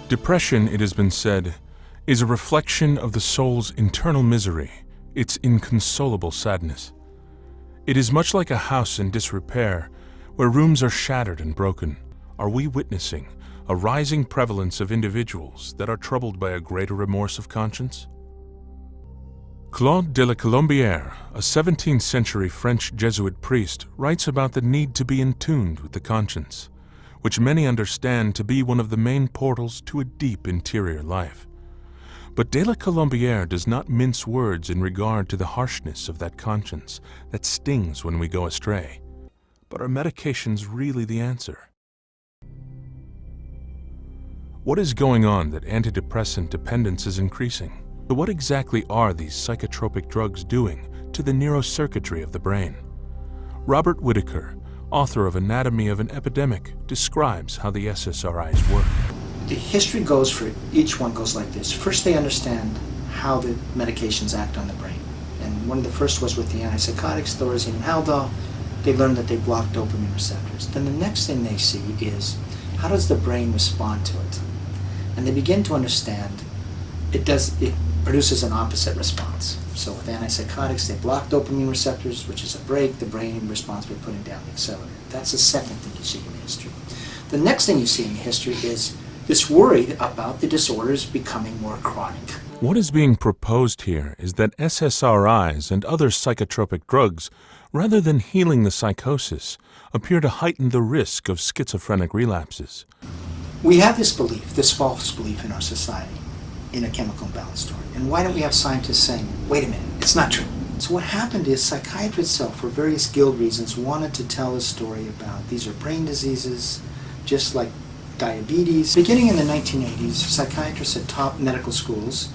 Depression, it has been said, is a reflection of the soul's internal misery, its inconsolable sadness. It is much like a house in disrepair, where rooms are shattered and broken. Are we witnessing a rising prevalence of individuals that are troubled by a greater remorse of conscience? Claude de la Colombière, a 17th century French Jesuit priest, writes about the need to be in tune with the conscience, which many understand to be one of the main portals to a deep interior life. But de la Colombière does not mince words in regard to the harshness of that conscience that stings when we go astray. But are medications really the answer? What is going on that antidepressant dependence is increasing? So what exactly are these psychotropic drugs doing to the neurocircuitry of the brain? Robert Whitaker, author of Anatomy of an Epidemic, describes how the SSRIs work. The history goes for each one goes like this. First, they understand how the medications act on the brain. And one of the first was with the antipsychotics, Thorazine and Haldol. They learned that they block dopamine receptors. Then the next thing they see is, how does the brain respond to it? And they begin to understand it produces an opposite response. So with antipsychotics, they block dopamine receptors, which is a brake. The brain responds by putting down the accelerator. That's the second thing you see in history. The next thing you see in history is this worry about the disorders becoming more chronic. What is being proposed here is that SSRIs and other psychotropic drugs, rather than healing the psychosis, appear to heighten the risk of schizophrenic relapses. We have this belief, this false belief in our society, in a chemical imbalance story. And why don't we have scientists saying, wait a minute, it's not true. So what happened is psychiatry itself, for various guild reasons, wanted to tell a story about these are brain diseases, just like diabetes. Beginning in the 1980s, psychiatrists at top medical schools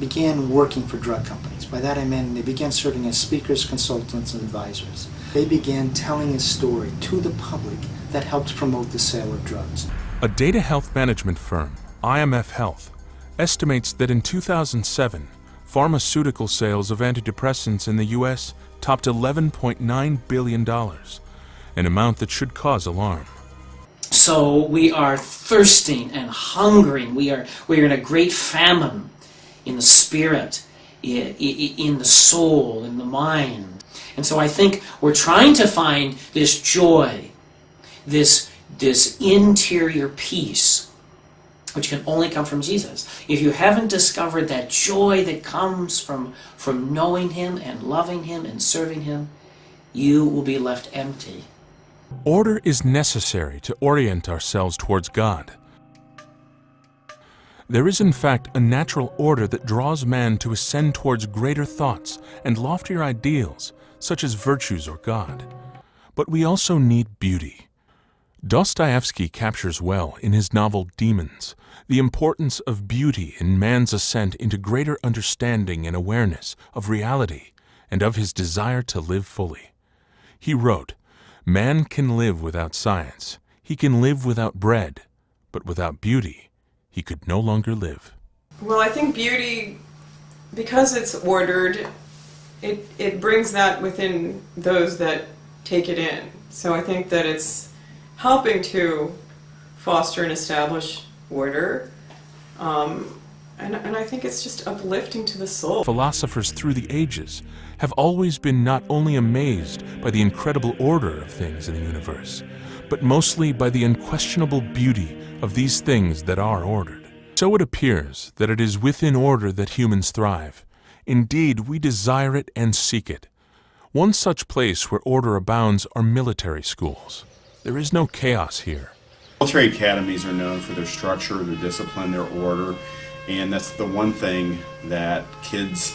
began working for drug companies. By that I mean they began serving as speakers, consultants, and advisors. They began telling a story to the public that helped promote the sale of drugs. A data health management firm, IMF Health, estimates that in 2007, pharmaceutical sales of antidepressants in the U.S. topped $11.9 billion, an amount that should cause alarm. So we are thirsting and hungering. We are in a great famine in the spirit, in the soul, in the mind. And so I think we're trying to find this joy, this interior peace, which can only come from Jesus. If you haven't discovered that joy that comes from knowing Him and loving Him and serving Him, you will be left empty. Order is necessary to orient ourselves towards God. There is in fact a natural order that draws man to ascend towards greater thoughts and loftier ideals, such as virtues or God. But we also need beauty. Dostoevsky captures well in his novel Demons the importance of beauty in man's ascent into greater understanding and awareness of reality and of his desire to live fully. He wrote, "Man can live without science, he can live without bread, but without beauty, he could no longer live." Well, I think beauty, because it's ordered, it brings that within those that take it in. So I think that it's helping to foster and establish order, and I think it's just uplifting to the soul. Philosophers through the ages have always been not only amazed by the incredible order of things in the universe, but mostly by the unquestionable beauty of these things that are ordered. So it appears that it is within order that humans thrive. Indeed, we desire it and seek it. One such place where order abounds are military schools. There is no chaos here. Military academies are known for their structure, their discipline, their order, and that's the one thing that kids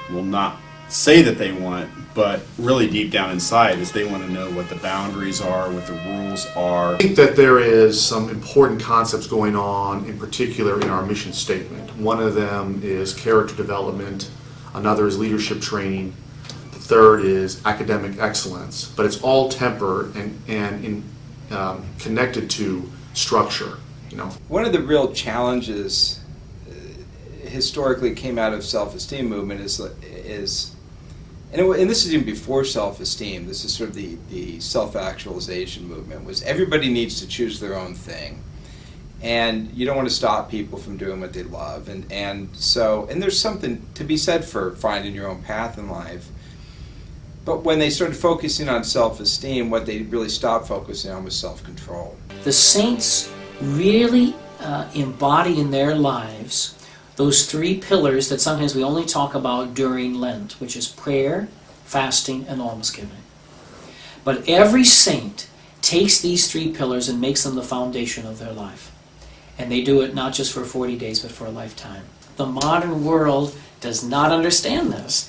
will not say that they want, but really deep down inside is they want to know what the boundaries are, what the rules are. I think that there is some important concepts going on, in particular in our mission statement. One of them is character development, another is leadership training, the third is academic excellence, but it's all tempered and connected to structure. One of the real challenges historically came out of self-esteem movement is and this is even before self-esteem, this is sort of the self-actualization movement, was everybody needs to choose their own thing. And you don't want to stop people from doing what they love. And there's something to be said for finding your own path in life. But when they started focusing on self-esteem, what they really stopped focusing on was self-control. The saints really embody in their lives those three pillars that sometimes we only talk about during Lent, which is prayer, fasting, and almsgiving. But every saint takes these three pillars and makes them the foundation of their life. And they do it not just for 40 days, but for a lifetime. The modern world does not understand this.